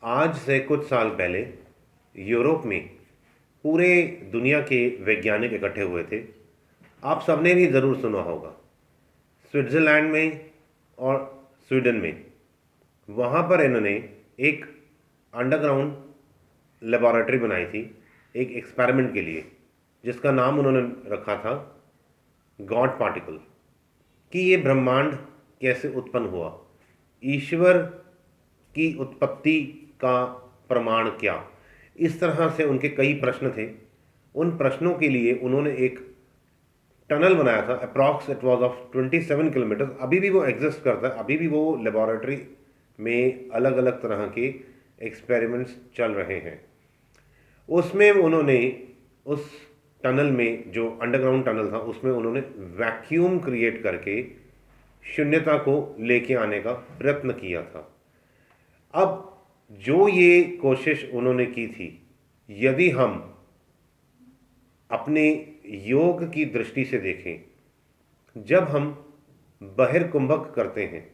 आज से कुछ साल पहले यूरोप में पूरे दुनिया के वैज्ञानिक इकट्ठे हुए थे। आप सबने भी ज़रूर सुना होगा, स्विट्ज़रलैंड में और स्वीडन में। वहाँ पर इन्होंने एक अंडरग्राउंड लेबोरेटरी बनाई थी एक एक्सपेरिमेंट के लिए, जिसका नाम उन्होंने रखा था गॉड पार्टिकल। कि ये ब्रह्मांड कैसे उत्पन्न हुआ, ईश्वर की उत्पत्ति का प्रमाण क्या। इस तरह से उनके कई प्रश्न थे। उन प्रश्नों के लिए उन्होंने एक टनल बनाया था। Approx it was of 27 kilometre. अभी भी वो एग्जिस्ट करता है, अभी भी वो लेबोरेटरी में अलग अलग तरह के एक्सपेरिमेंट्स चल रहे हैं। उसमें उन्होंने उस टनल में, जो अंडरग्राउंड टनल था, उसमें उन्होंने वैक्यूम क्रिएट करके शून्यता को लेके आने का प्रयत्न किया था। अब जो ये कोशिश उन्होंने की थी, यदि हम अपने योग की दृष्टि से देखें, जब हम बहिर्कुंभक करते हैं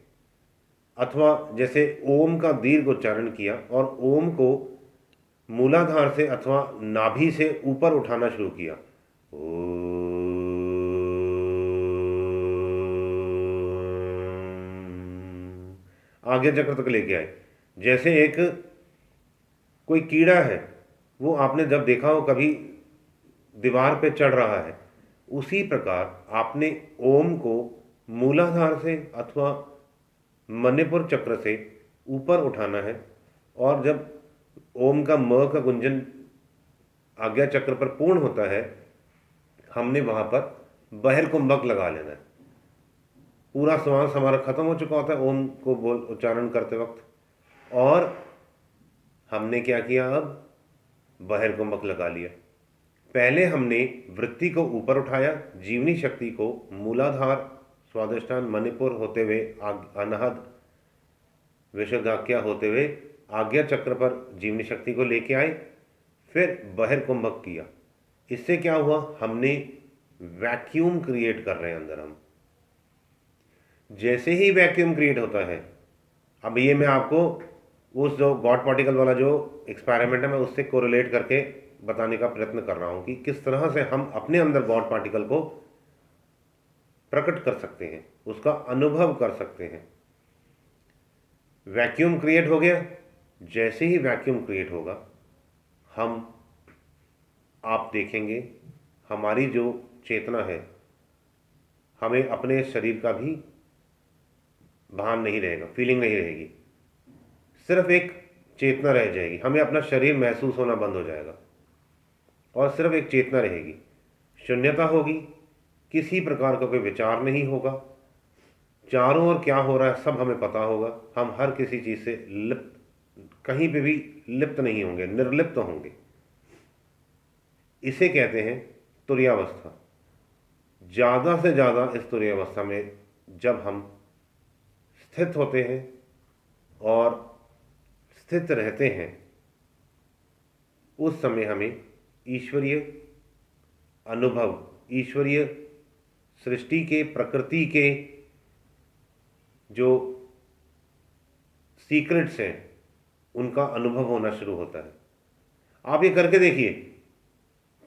अथवा जैसे ओम का दीर्घ उच्चारण किया और ओम को मूलाधार से अथवा नाभि से ऊपर उठाना शुरू किया, आगे चक्र तक लेके आए। जैसे एक कोई कीड़ा है, वो आपने जब देखा हो कभी दीवार पे चढ़ रहा है, उसी प्रकार आपने ओम को मूलाधार से अथवा मणिपुर चक्र से ऊपर उठाना है। और जब ओम का म का गुंजन आज्ञा चक्र पर पूर्ण होता है, हमने वहाँ पर बहिर्कुंभक लगा लेना है। पूरा श्वास हमारा खत्म हो चुका होता है ओम को बोल उच्चारण करते वक्त, और हमने क्या किया, अब बहिर्कुंभक लगा लिया। पहले हमने वृत्ति को ऊपर उठाया, जीवनी शक्ति को मूलाधार, स्वादिष्टान, मणिपुर होते हुए अनहद, विशुद्धाज्ञा होते हुए आज्ञा चक्र पर जीवनी शक्ति को लेके आए, फिर बहिर्कुंभक किया। इससे क्या हुआ, हमने वैक्यूम क्रिएट कर रहे हैं अंदर हम। जैसे ही वैक्यूम क्रिएट होता है, अब ये मैं आपको उस जो गॉड पार्टिकल वाला जो एक्सपेरिमेंट है, मैं उससे कोरिलेट करके बताने का प्रयत्न कर रहा हूं कि किस तरह से हम अपने अंदर गॉड पार्टिकल को प्रकट कर सकते हैं, उसका अनुभव कर सकते हैं। वैक्यूम क्रिएट हो गया। जैसे ही वैक्यूम क्रिएट होगा, हम, आप देखेंगे, हमारी जो चेतना है, हमें अपने शरीर का भी भान नहीं रहेगा, फीलिंग नहीं रहेगी, सिर्फ एक चेतना रह जाएगी। हमें अपना शरीर महसूस होना बंद हो जाएगा और सिर्फ एक चेतना रहेगी। शून्यता होगी, किसी प्रकार का कोई विचार नहीं होगा, चारों ओर क्या हो रहा है सब हमें पता होगा। हम हर किसी चीज़ से लिप्त, कहीं पे भी लिप्त नहीं होंगे, निर्लिप्त होंगे। इसे कहते हैं तुरीयावस्था। ज़्यादा से ज़्यादा इस तुरीयावस्था में जब हम स्थित होते हैं और स्थित रहते हैं, उस समय हमें ईश्वरीय अनुभव, ईश्वरीय सृष्टि के, प्रकृति के जो सीक्रेट्स हैं, उनका अनुभव होना शुरू होता है। आप ये करके देखिए,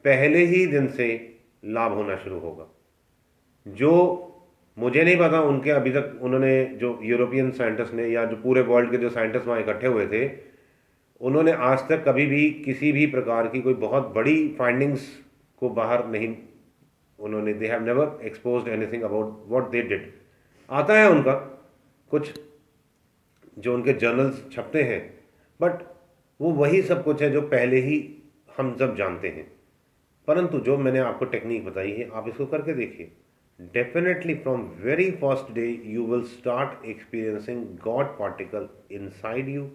पहले ही दिन से लाभ होना शुरू होगा। जो मुझे नहीं पता, उनके अभी तक उन्होंने, जो यूरोपियन साइंटिस्ट ने या जो पूरे वर्ल्ड के जो साइंटिस्ट वहाँ इकट्ठे हुए थे, उन्होंने आज तक कभी भी किसी भी प्रकार की कोई बहुत बड़ी फाइंडिंग्स को बाहर नहीं, उन्होंने, they have never exposed anything about what they did. आता है उनका कुछ जो उनके जर्नल्स छपते हैं, बट वो वही सब कुछ है जो पहले ही हम सब जानते हैं। परंतु जो मैंने आपको टेक्निक बताई है, आप इसको करके देखिए। Definitely from very first day you will start experiencing God particle inside you,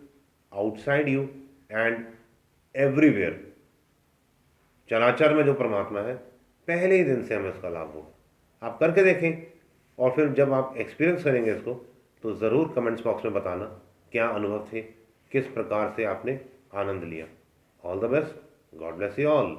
outside you and everywhere. चराचर में जो परमात्मा है, पहले ही दिन से हमें उसका लाभ होगा। आप करके देखें, और फिर जब आप एक्सपीरियंस करेंगे इसको, तो ज़रूर कमेंट्स बॉक्स में बताना क्या अनुभव थे, किस प्रकार से आपने आनंद लिया। All the best, God bless you all.